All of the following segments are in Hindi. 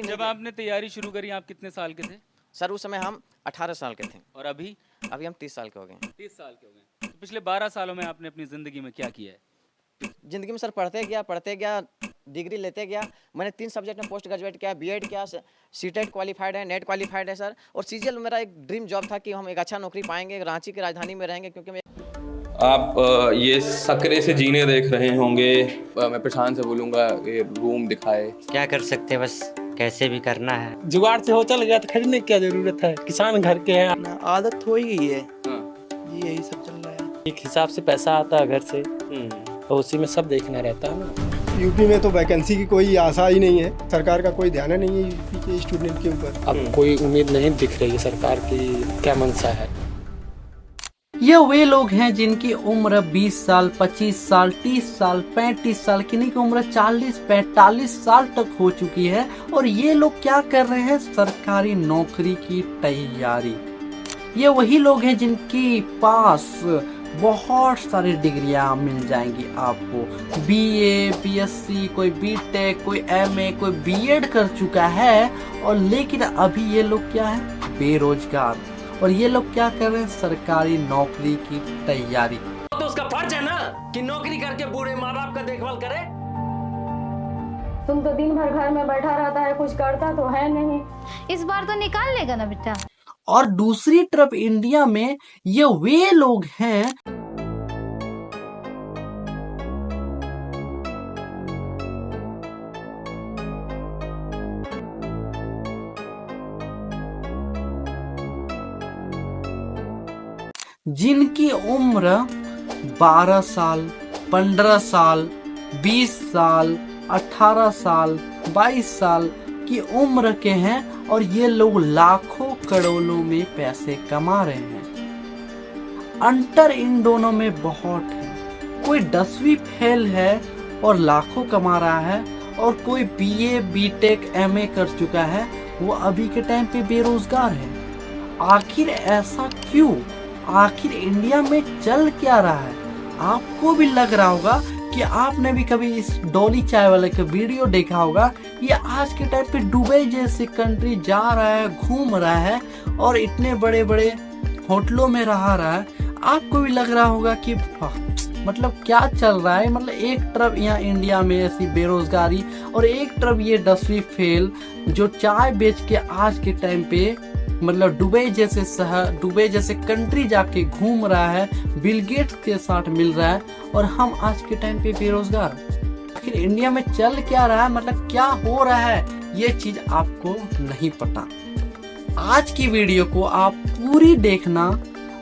जब आपने तैयारी शुरू करी आप कितने साल के थे? सर उस समय हम 18 साल के थे। और अभी हम 30 साल के हो गए। 30 साल के हो गए। तो पिछले 12 सालों में आपने अपनी ज़िंदगी में क्या किया है? ज़िंदगी में सर पढ़ते गया, डिग्री लेते गया। मैंने 3 सब्जेक्ट में पोस्ट ग्रेजुएट किया, बीएड किया, सीटेट क्वालिफाइड है, नेट क्वालिफाइड है सर। और सीजीएल मेरा एक ड्रीम जॉब था कि हम एक अच्छा नौकरी पाएंगे, रांची की राजधानी में रहेंगे, क्योंकि मैं आप ये सकरे से जीने देख रहे होंगे। मैं प्रशांत से बोलूँगा ये रूम दिखाए। क्या कर सकते हैं, बस कैसे भी करना है। जुगाड़ से हो चल गया तो खरीदने की क्या जरूरत है, किसान घर के हैं। आदत हो ही गई है। यही सब चल रहा है। एक हिसाब से पैसा आता है घर से, तो उसी में सब देखना रहता है ना। यूपी में तो वैकेंसी की कोई आशा ही नहीं है, सरकार का कोई ध्यान नहीं है यूपी के स्टूडेंट के ऊपर। अब कोई उम्मीद नहीं दिख रही है सरकार की क्या मंशा है। ये वे लोग हैं जिनकी उम्र 20 साल, 25 साल, 30 साल, 35 साल, किन्हीं की उम्र 40-45 साल तक हो चुकी है और ये लोग क्या कर रहे हैं, सरकारी नौकरी की तैयारी। ये वही लोग हैं जिनकी पास बहुत सारी डिग्रियां मिल जाएंगी आपको। बीए, बीएससी, कोई बीटेक, कोई एमए, कोई बीएड कर चुका है और लेकिन अभी ये लोग क्या है, बेरोजगार। और ये लोग क्या कर रहे हैं, सरकारी नौकरी की तैयारी। तो उसका फर्ज है ना कि नौकरी करके बूढ़े माँ बाप का देखभाल करे। तुम तो दिन भर घर में बैठा रहता है, कुछ करता तो है नहीं। इस बार तो निकाल लेगा ना बेटा। और दूसरी तरफ इंडिया में ये वे लोग हैं जिनकी उम्र 12 साल, 15 साल, 20 साल, 18 साल, 22 साल की उम्र के हैं और ये लोग लाखों करोड़ों में पैसे कमा रहे हैं। अंतर इन दोनों में बहुत है। कोई 10वीं फेल है और लाखों कमा रहा है और कोई बीए, बीटेक, एमए कर चुका है, वो अभी के टाइम पे बेरोजगार है। आखिर ऐसा क्यों? आखिर इंडिया में चल क्या रहा है? आपको भी लग रहा होगा कि आपने भी कभी इस डॉली चाय वाले का वीडियो देखा होगा। ये आज के टाइम पे दुबई जैसी कंट्री जा रहा है, घूम रहा है और इतने बड़े बड़े होटलों में रहा है। आपको भी लग रहा होगा कि मतलब क्या चल रहा है। मतलब एक तरफ यहाँ इंडिया में ऐसी बेरोजगारी और एक तरफ ये 10वीं फेल जो चाय बेच के आज के टाइम पे मतलब दुबई जैसे शहर, दुबई जैसे कंट्री जाके घूम रहा है, बिल गेट्स के साथ मिल रहा है और हम आज के टाइम पे बेरोजगार। आखिर इंडिया में चल क्या रहा है, मतलब क्या हो रहा है, ये चीज आपको नहीं पता। आज की वीडियो को आप पूरी देखना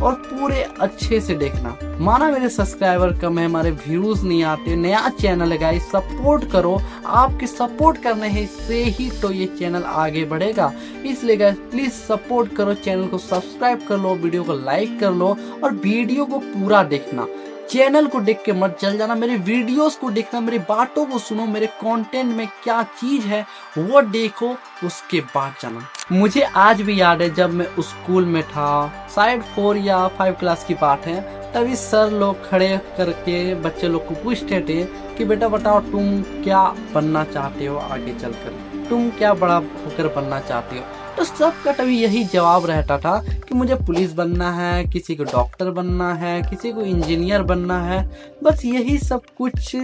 और पूरे अच्छे से देखना। माना मेरे सब्सक्राइबर कम है, हमारे व्यूज नहीं आते, नया चैनल है गाइस, सपोर्ट करो। आपके सपोर्ट करने से ही तो ये चैनल आगे बढ़ेगा, इसलिए गाइस प्लीज सपोर्ट करो, चैनल को सब्सक्राइब कर लो, वीडियो को लाइक कर लो और वीडियो को पूरा देखना। चैनल को देख के मत चल जाना, मेरे वीडियोस को देखना, मेरी बातों को सुनो, मेरे कंटेंट में क्या चीज है वो देखो, उसके बाद जाना। मुझे आज भी याद है जब मैं स्कूल में था, शायद 4 या 5 क्लास की बात है, तभी सर लोग खड़े करके बच्चे लोग को पूछते थे कि बेटा बताओ तुम क्या बनना चाहते हो आगे चलकर, तुम क्या बड़ा होकर बनना चाहते हो। तो सबका तभी यही जवाब रहता था कि मुझे पुलिस बनना है, किसी को डॉक्टर बनना है, किसी को इंजीनियर बनना है। बस यही सब कुछ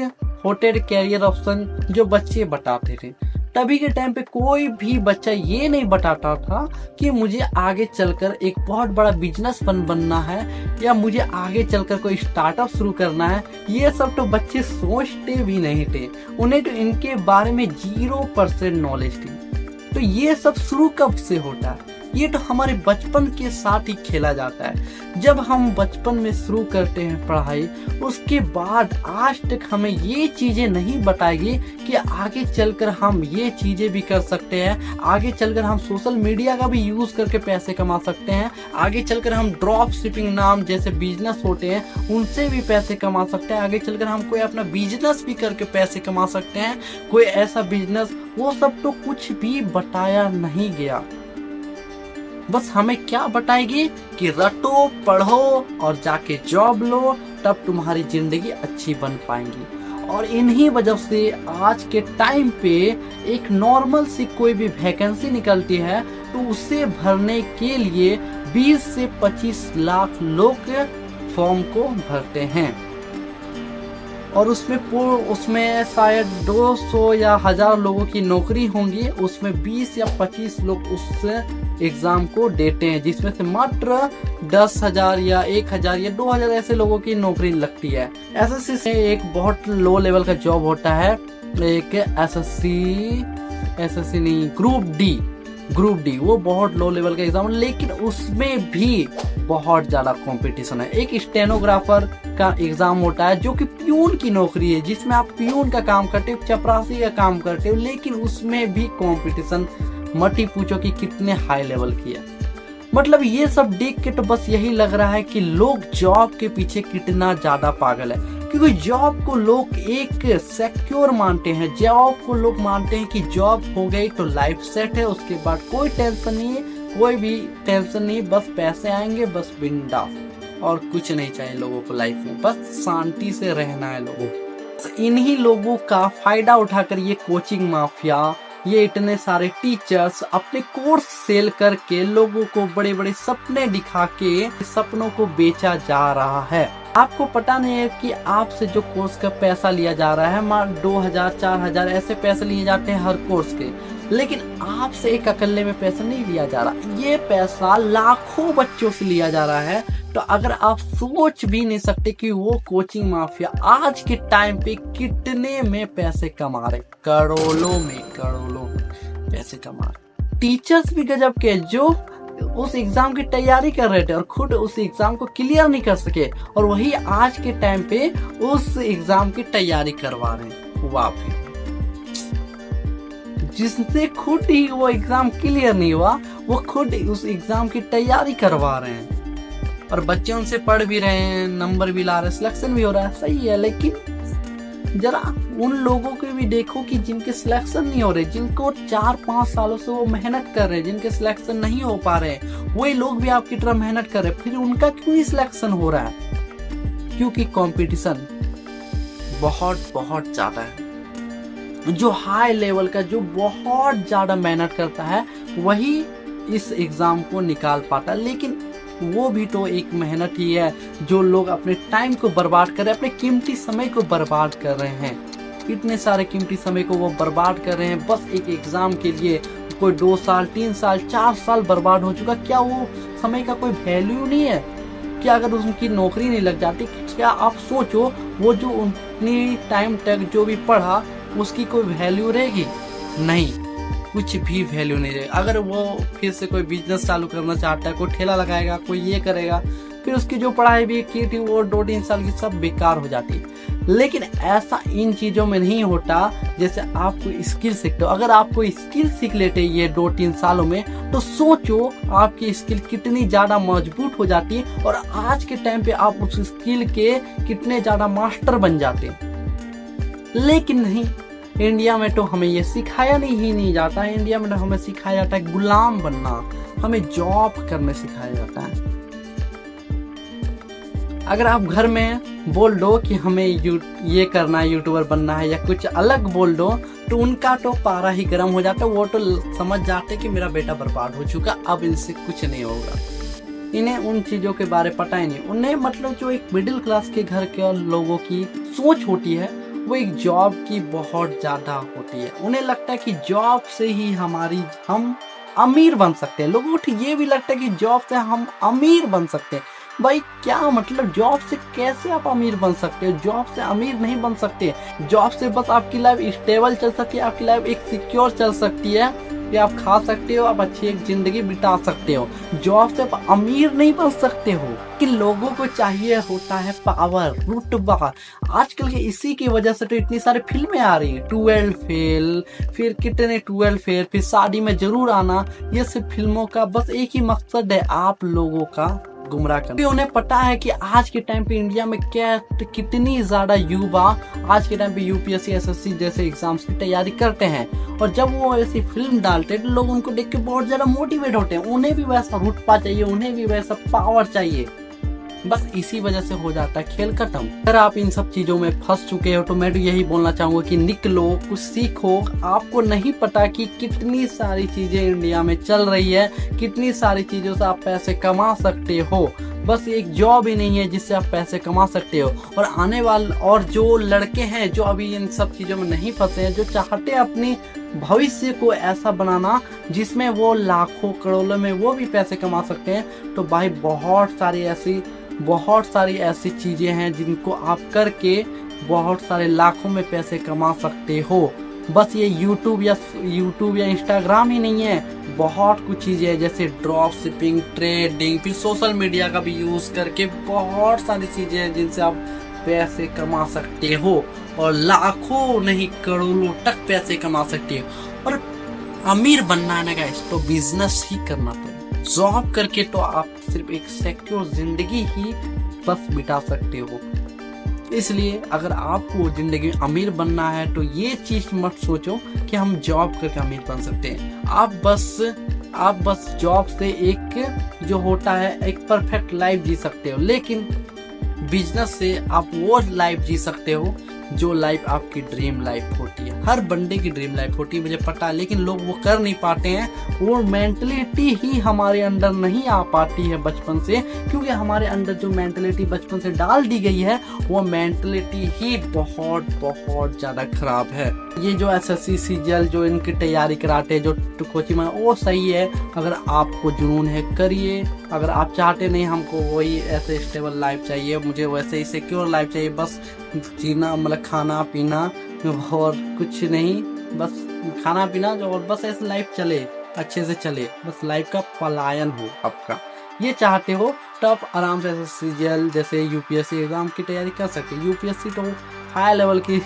होते कैरियर ऑप्शन जो बच्चे बताते थे। तभी के टाइम पे कोई भी बच्चा ये नहीं बताता था कि मुझे आगे चलकर एक बहुत बड़ा बिजनेसमैन बनना है या मुझे आगे चलकर कोई स्टार्टअप शुरू करना है। ये सब तो बच्चे सोचते भी नहीं थे, उन्हें तो इनके बारे में 0% नॉलेज थी। तो ये सब शुरू कब से होता है? ये तो हमारे बचपन के साथ ही खेला जाता है। जब हम बचपन में शुरू करते हैं पढ़ाई, उसके बाद आज तक हमें ये चीजें नहीं बताएगी कि आगे चलकर हम ये चीजें भी कर सकते हैं, आगे चलकर हम सोशल मीडिया का भी यूज करके पैसे कमा सकते हैं, आगे चलकर हम ड्रॉप शिपिंग नाम जैसे बिजनेस होते हैं उनसे भी पैसे कमा सकते हैं, आगे चलकर हम कोई अपना बिजनेस भी करके पैसे कमा सकते हैं, कोई ऐसा बिजनेस, वो सब तो कुछ भी बताया नहीं गया। बस हमें क्या बताएगी कि रटो, पढ़ो और जाके जॉब लो, तब तुम्हारी जिंदगी अच्छी बन पाएंगी। और इन्हीं वजह से आज के टाइम पे एक नॉर्मल सी कोई भी वैकेंसी निकलती है तो उसे भरने के लिए 20 से 25 लाख लोग फॉर्म को भरते हैं और उसमें शायद 200 या 1000 लोगों की नौकरी होंगी, उसमें 20 या 25 लोग उस एग्जाम को देते हैं, जिसमें से मात्र 10,000 या 1,000 या 2,000 ऐसे लोगों की नौकरी लगती है। एसएससी से एक बहुत लो लेवल का जॉब होता है, एक एसएससी नहीं, ग्रुप डी वो बहुत लो लेवल का एग्जाम है, लेकिन उसमें भी बहुत ज्यादा कंपटीशन है। एक स्टेनोग्राफर का एग्जाम होता है जो कि प्यून की नौकरी है, जिसमें आप प्यून का काम करते हो, चपरासी का काम करते हो, लेकिन उसमें भी कंपटीशन मत ही पूछो कि कितने हाई लेवल की है। मतलब ये सब देख के तो बस यही लग रहा है कि लोग जॉब के पीछे कितना ज्यादा पागल है, क्योंकि जॉब को लोग एक सिक्योर मानते हैं। जॉब को लोग मानते हैं कि जॉब हो गई तो लाइफ सेट है, उसके बाद कोई टेंशन नहीं है, कोई भी टेंशन नहीं, बस पैसे आएंगे, बस बिंदास, और कुछ नहीं चाहिए लोगों को लाइफ में, बस शांति से रहना है लोगों को। इन्हीं लोगों का फायदा उठाकर ये कोचिंग माफिया, ये इतने सारे टीचर्स अपने कोर्स सेल करके लोगों को बड़े बड़े सपने दिखा के सपनों को बेचा जा रहा है। आपको पता नहीं है कि आपसे जो कोर्स का पैसा लिया जा रहा है, मात्र 2000 4000 ऐसे पैसे लिए जाते हैं हर कोर्स के, लेकिन आपसे एक अकेले में पैसा नहीं लिया जा रहा, ये पैसा लाखों बच्चों से लिया जा रहा है। तो अगर आप सोच भी नहीं सकते कि वो कोचिंग माफिया आज के टाइम पे कितने में पैसे कमा रहे, करोड़ों में पैसे कमा रहे। टीचर्स भी गजब के जो उस एग्जाम की तैयारी कर रहे थे और खुद उस एग्जाम को क्लियर नहीं कर सके, और वही आज के टाइम पे उस एग्जाम की तैयारी करवा रहे हैं। वाह, जिससे खुद ही वो एग्जाम क्लियर नहीं हुआ, वो खुद उस एग्जाम की तैयारी करवा रहे हैं, और बच्चे उनसे पढ़ भी रहे हैं, नंबर भी ला रहे हैं, सिलेक्शन भी हो रहा है, सही है। लेकिन जरा उन लोगों को भी देखो कि जिनके सिलेक्शन नहीं हो रहे, जिनको 4-5 सालों से वो मेहनत कर रहे हैं, जिनके सिलेक्शन नहीं हो पा रहे हैं, वही लोग भी आपकी तरह मेहनत कर रहे हैं, फिर उनका क्यों नहीं सिलेक्शन हो रहा है? क्योंकि कंपटीशन बहुत ज्यादा है। जो हाई लेवल का, जो बहुत ज्यादा मेहनत करता है, वही इस एग्जाम को निकाल पाता है। लेकिन वो भी तो एक मेहनत ही है, जो लोग अपने टाइम को बर्बाद कर रहे हैं, अपने कीमती समय को बर्बाद कर रहे हैं। इतने सारे कीमती समय को वो बर्बाद कर रहे हैं बस एक एग्जाम के लिए। कोई 2 साल 3 साल 4 साल बर्बाद हो चुका, क्या वो समय का कोई वैल्यू नहीं है? क्या अगर उनकी नौकरी नहीं लग जाती, क्या आप सोचो वो जो उतनी टाइम तक जो भी पढ़ा उसकी कोई वैल्यू रहेगी? नहीं, कुछ भी वैल्यू नहीं रहेगी। अगर वो फिर से कोई बिजनेस चालू करना चाहता है, कोई ठेला लगाएगा, कोई ये करेगा, फिर उसकी जो पढ़ाई भी की थी वो 2-3 साल की सब बेकार हो जाती है। लेकिन ऐसा इन चीजों में नहीं होता। जैसे आप कोई स्किल सीखते हो, अगर आप कोई स्किल सीख लेते ये 2-3 सालों में, तो सोचो आपकी स्किल कितनी ज्यादा मजबूत हो जाती है, और आज के टाइम पे आप उस स्किल के कितने ज्यादा मास्टर बन जाते हैं। लेकिन नहीं, इंडिया में तो हमें ये सिखाया नहीं जाता है। इंडिया में तो हमें सिखाया जाता है गुलाम बनना, हमें जॉब करने सिखाया जाता है। अगर आप घर में बोल दो कि हमें ये करना है, यूट्यूबर बनना है, या कुछ अलग बोल दो, तो उनका तो पारा ही गर्म हो जाता है। वो तो समझ जाते कि मेरा बेटा बर्बाद हो चुका, अब इनसे कुछ नहीं होगा। इन्हें उन चीजों के बारे पता ही नहीं। उन्हें मतलब जो एक मिडिल क्लास के घर के लोगों की सोच होती है, वो एक जॉब की बहुत ज्यादा होती है। उन्हें लगता है कि जॉब से ही हम अमीर बन सकते हैं। लोगों को ये भी लगता है कि जॉब से हम अमीर बन सकते हैं। भाई क्या मतलब, जॉब से कैसे आप अमीर बन सकते हो? जॉब से अमीर नहीं बन सकते। जॉब से बस आपकी लाइफ स्टेबल चल सकती है, आपकी लाइफ एक सिक्योर चल सकती है, कि आप खा सकते हो, आप अच्छी एक जिंदगी बिता सकते हो। जॉब से आप अमीर नहीं बन सकते हो। कि लोगों को चाहिए होता है पावर, रुतबा। आजकल के इसी की वजह से तो इतनी सारी फिल्में आ रही है, 12 फेल, फिर कितने 12 फेल, फिर शादी में जरूर आना। ये सब फिल्मों का बस एक ही मकसद है, आप लोगों का गुमराह करना। उन्हें पता है कि आज के टाइम पे इंडिया में कितनी ज्यादा युवा आज के टाइम पे यूपीएससी एसएससी जैसे एग्जाम्स की तैयारी करते हैं, और जब वो ऐसी फिल्म डालते हैं तो लोग उनको देख के बहुत ज्यादा मोटिवेट होते हैं। उन्हें भी वैसा रुतबा चाहिए, उन्हें भी वैसा पावर चाहिए। बस इसी वजह से हो जाता है खेल खत्म। अगर आप इन सब चीजों में फंस चुके हो तो मैं तो यही बोलना चाहूंगा कि निकलो, कुछ सीखो। आपको नहीं पता कि कितनी सारी चीजें इंडिया में चल रही है, कितनी सारी चीजों से आप पैसे कमा सकते हो। बस एक जॉब ही नहीं है जिससे आप पैसे कमा सकते हो। और आने वाले और जो लड़के हैं जो अभी इन सब चीजों में नहीं फंसे हैं, जो चाहते हैं अपनी भविष्य को ऐसा बनाना जिसमें वो लाखों करोड़ों में वो भी पैसे कमा सकते हैं, तो भाई बहुत सारी ऐसी चीजें हैं जिनको आप करके बहुत सारे लाखों में पैसे कमा सकते हो। बस ये यूट्यूब या इंस्टाग्राम ही नहीं है, बहुत कुछ चीजें हैं जैसे ड्रॉप शिपिंग, ट्रेडिंग, फिर सोशल मीडिया का भी यूज करके बहुत सारी चीजें हैं जिनसे आप पैसे कमा सकते हो और लाखों नहीं करोड़ों तक पैसे कमा सकते हो। और अमीर बनना है ना गाइस तो बिजनेस ही करना पड़ेगा। जॉब करके तो आप सिर्फ एक सिक्योर जिंदगी ही बस बिता सकते हो। इसलिए अगर आपको जिंदगी में अमीर बनना है तो ये चीज मत सोचो कि हम जॉब करके अमीर बन सकते हैं। आप बस जॉब से एक जो होता है एक परफेक्ट लाइफ जी सकते हो, लेकिन बिजनेस से आप वो लाइफ जी सकते हो जो लाइफ आपकी ड्रीम लाइफ होती है। हर बंदे की ड्रीम लाइफ होती है, मुझे पता है, लेकिन लोग वो कर नहीं पाते हैं। वो मेंटलिटी ही हमारे अंदर नहीं आ पाती है बचपन से, क्योंकि हमारे अंदर जो मेंटलिटी बचपन से डाल दी गई है वो मेंटलिटी ही बहुत ज़्यादा खराब है। ये जो SSC CGL जो इनकी तैयारी कराते हैं, जो कोचिंग में, वो सही है। अगर आपको जुनून है करिए। अगर आप चाहते नहीं हमको वही ऐसे स्टेबल लाइफ चाहिए, मुझे वैसे ही सिक्योर लाइफ चाहिए, बस जीना मतलब खाना पीना और कुछ नहीं, बस खाना पीना जो और बस ऐसे लाइफ चले, अच्छे से चले, बस लाइफ का पलायन हो आपका, ये चाहते हो तो आप आराम से SSC CGL जैसे UPSC एग्जाम की तैयारी कर सकते हैं। UPSC तो हाई लेवल की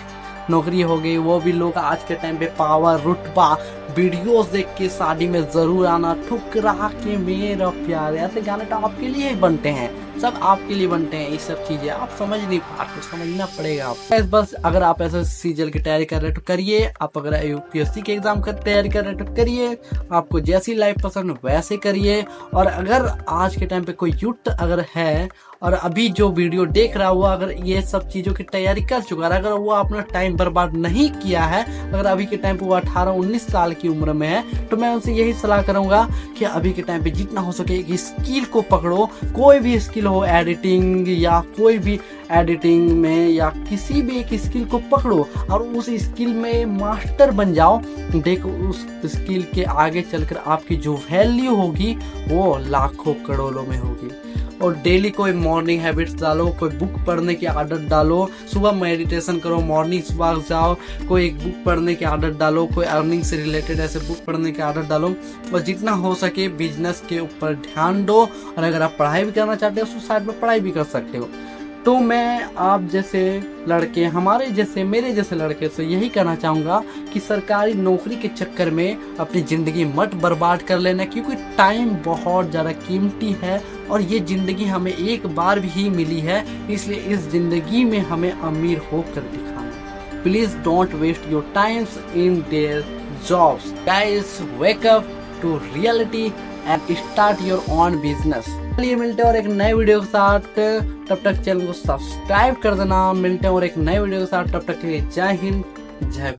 नौकरी हो गई, वो भी लोग आज के टाइम पे पावर रुतबा वीडियोस देख के शादी में जरूर आना, ठुकरा के मेरा प्यार, ऐसे गाने तो आपके लिए ही बनते हैं, सब आपके लिए बनते हैं। ये सब चीजें आप समझ नहीं पाते, समझना पड़ेगा आप। बस अगर आप SSC CGL की तैयारी कर रहे हो तो करिए, आप अगर UPSC के एग्जाम की तैयारी कर रहे हो तो करिए, आपको जैसी लाइफ पसंद वैसे करिए। और अगर आज के टाइम पे कोई यूथ अगर है और अभी जो वीडियो देख रहा हुआ अगर ये सब चीजों की तैयारी कर चुका है, अगर वो अपना टाइम बर्बाद नहीं किया है, अगर अभी के टाइम पे वो 18-19 साल की उम्र में है, तो मैं उनसे यही सलाह करूंगा कि अभी के टाइम पे जितना हो सके एक स्किल को पकड़ो। कोई भी स्किल हो, एडिटिंग या कोई भी एडिटिंग में या किसी भी एक स्किल को पकड़ो और उस स्किल में मास्टर बन जाओ। देखो उस स्किल के आगे चलकर आपकी जो वैल्यू होगी वो लाखों करोड़ों में होगी। और डेली कोई मॉर्निंग हैबिट्स डालो, कोई बुक पढ़ने की आदत डालो, सुबह मेडिटेशन करो, मॉर्निंग सुबह जाओ, कोई एक बुक पढ़ने की आदत डालो, कोई अर्निंग से रिलेटेड ऐसे बुक पढ़ने की आदत डालो। और जितना हो सके बिजनेस के ऊपर ध्यान दो। और अगर आप पढ़ाई भी करना चाहते हो तो साइड में पढ़ाई भी कर सकते हो। तो मैं आप जैसे लड़के, हमारे जैसे मेरे जैसे लड़के से यही कहना चाहूँगा कि सरकारी नौकरी के चक्कर में अपनी ज़िंदगी मत बर्बाद कर लेना, क्योंकि टाइम बहुत ज़्यादा कीमती है और ये ज़िंदगी हमें एक बार भी मिली है, इसलिए इस ज़िंदगी में हमें अमीर होकर दिखाना। Please don't waste your times in their jobs. Guys wake up to reality and start your own business. चलिए मिलते हैं और एक नए वीडियो के साथ, तब तक चैनल को सब्सक्राइब कर देना। मिलते हैं और एक नए वीडियो के साथ, तब तक के लिए जय हिंद जय